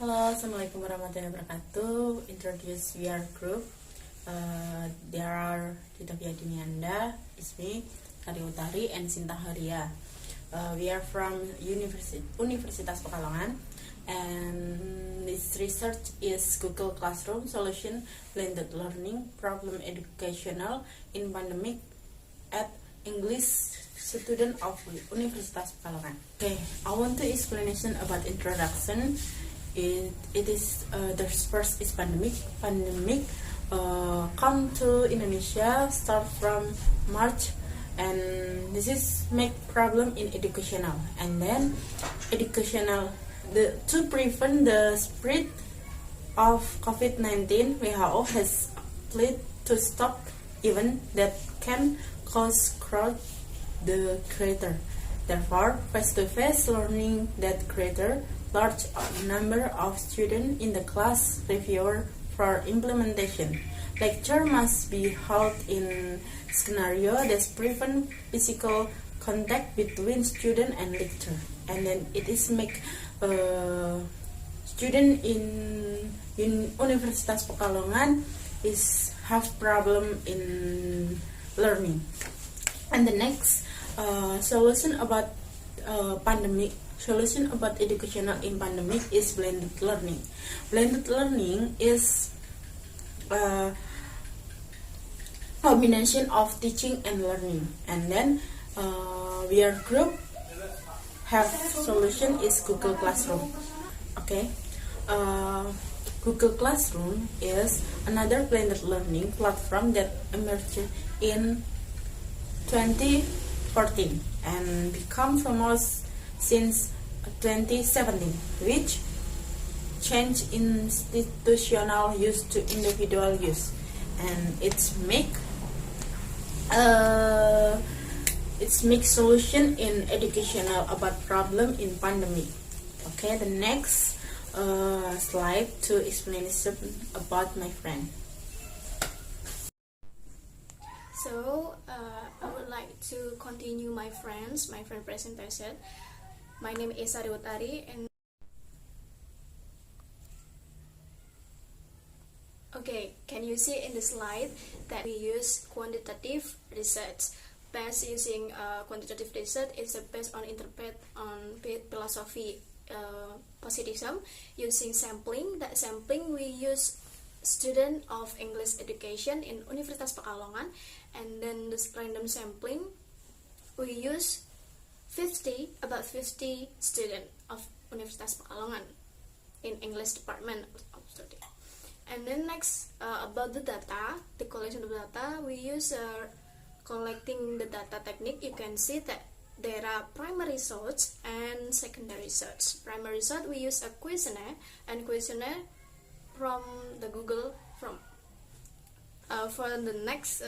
Halo, assalamualaikum warahmatullahi wabarakatuh. Introduce your group. There are Ditafia and Shinta, Ismi, Sari, and Shinta. We are from Universitas Pekalongan, and this research is Google Classroom Solution Blended Learning Problem Educational in Pandemic at English student of Universitas Pekalongan. Okay, I want to explanation about introduction. It is the first is pandemic. Pandemic come to Indonesia start from March, and this is make problem in educational. And then educational to prevent the spread of COVID-19, WHO has pledged to stop event that can cause crowd the creator. Therefore, face-to-face learning that creator large number of students in the class review for implementation. Lecture must be held in scenario that prevent physical contact between student and lecturer. And then it is make student in Universitas Pekalongan is have problem in learning. And the next solution about pandemic. Solution about educational in pandemic is blended learning. Blended learning is a combination of teaching and learning. And then our group have solution is Google Classroom. Okay, Google Classroom is another blended learning platform that emerged in 2014 and become famous since 2017, which changed institutional use to individual use, and it's make solution in educational about problem in pandemic. Okay, the next slide to explanation about my friend. So I would like to continue my friend presentation. My name is Sari and okay, can you see in the slide that we use quantitative research? Based using quantitative research is based on interpret on philosophy positivism using sampling. That sampling we use student of English education in Universitas Pekalongan, and then this random sampling we use about 50 students of Universitas Pekalongan in English department of study. And then next about the data, the collection of data, we use collecting the data technique. You can see that there are primary search and secondary search. Primary search we use a questionnaire, and questionnaire from the Google from. For the next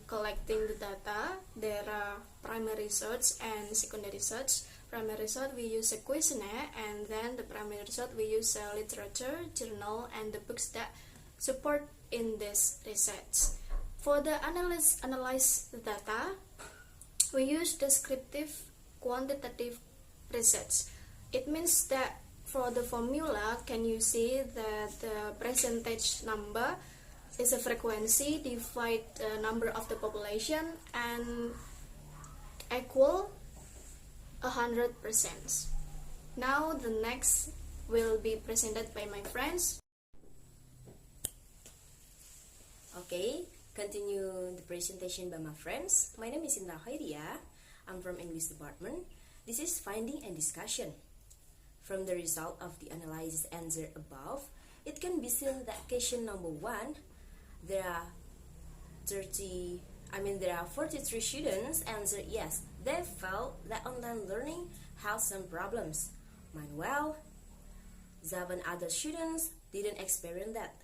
collecting the data, there are primary search and secondary search. Primary search we use a questionnaire, and then the primary search we use literature, journal, and the books that support in this research. For the analyze the data, we use descriptive quantitative research. It means that for the formula, can you see that the percentage number is a frequency divide the number of the population and equal 100%. Now the next will be presented by my friends. Okay, continue the presentation by my friends. My name is Ditafia. I'm from English department. This is finding and discussion. From the result of the analysis answer above, it can be seen that question number 1, there are 43 students answered yes. They felt that online learning has some problems. Meanwhile, 7 other students didn't experience that.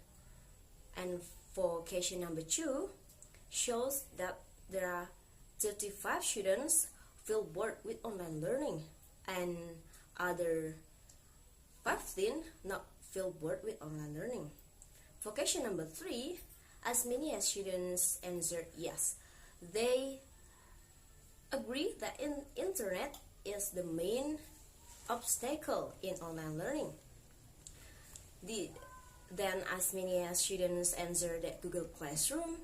And for question number 2, shows that there are 35 students feel bored with online learning, and other 15 not feel bored with online learning. For question number 3, as many as students answered yes. They agree that internet is the main obstacle in online learning. Then as many as students answered that Google Classroom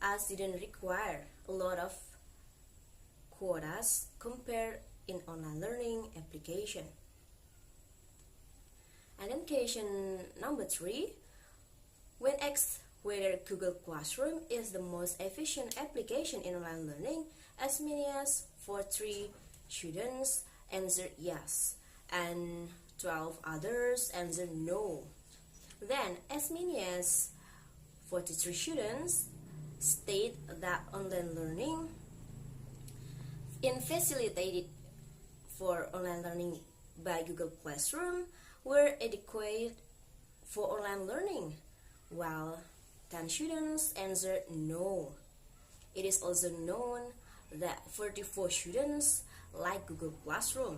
as didn't require a lot of quotas compared in online learning application. And then question number 3, when asked whether Google Classroom is the most efficient application in online learning, as many as 43 students answered yes, and 12 others answered no. Then, as many as 43 students state that online learning in facilitated for online learning by Google Classroom were adequate for online learning, while 10 students answered no. It is also known that 44 students like Google Classroom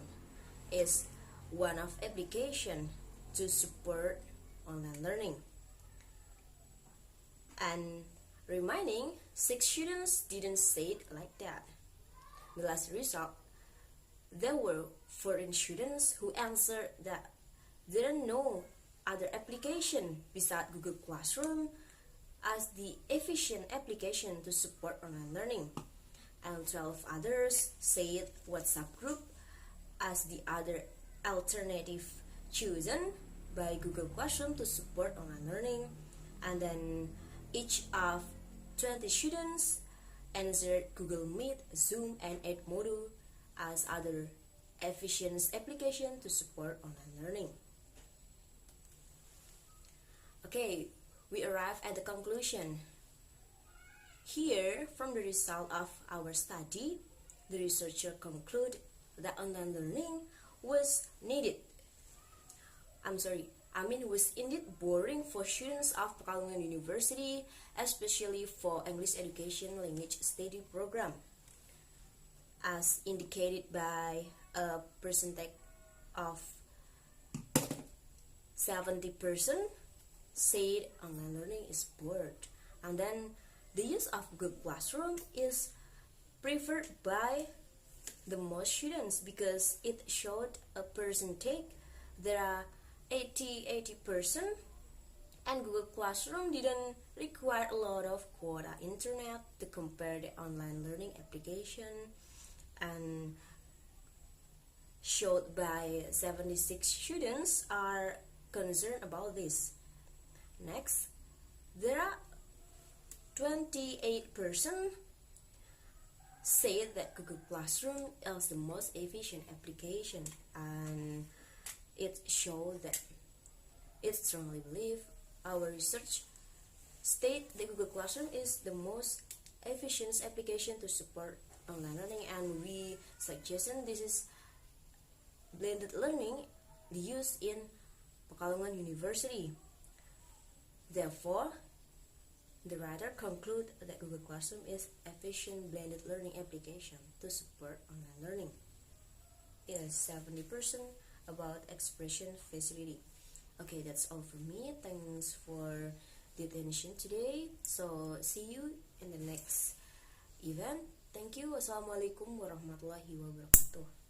is one of application to support online learning. And remaining 6 students didn't say it like that. The last result, there were 14 students who answered that didn't know other application besides Google Classroom as the efficient application to support online learning, and 12 others said WhatsApp group as the other alternative chosen by Google Classroom to support online learning, and then each of 20 students answered Google Meet, Zoom, and Edmodo as other efficient application to support online learning. Okay, we arrive at the conclusion. Here, from the result of our study, the researcher conclude that online learning was was indeed boring for students of Pekalongan University, especially for English Education Language Study Program, as indicated by a percentage of 70% said online learning is bored. And then the use of Google Classroom is preferred by the most students because it showed a percentage. There are 80%, and Google Classroom didn't require a lot of quota internet to compare the online learning application, and showed by 76 students are concerned about this. Next, there are 28% say that Google Classroom is the most efficient application, and it showed that it strongly believe our research state that Google Classroom is the most efficient application to support online learning, and we suggested this is blended learning used in Pekalongan University. Therefore, the writer conclude that Google Classroom is efficient blended learning application to support online learning. It is 70% about expression facility. Okay, that's all from me. Thanks for the attention today. So see you in the next event. Thank you. Wassalamualaikum warahmatullahi wabarakatuh.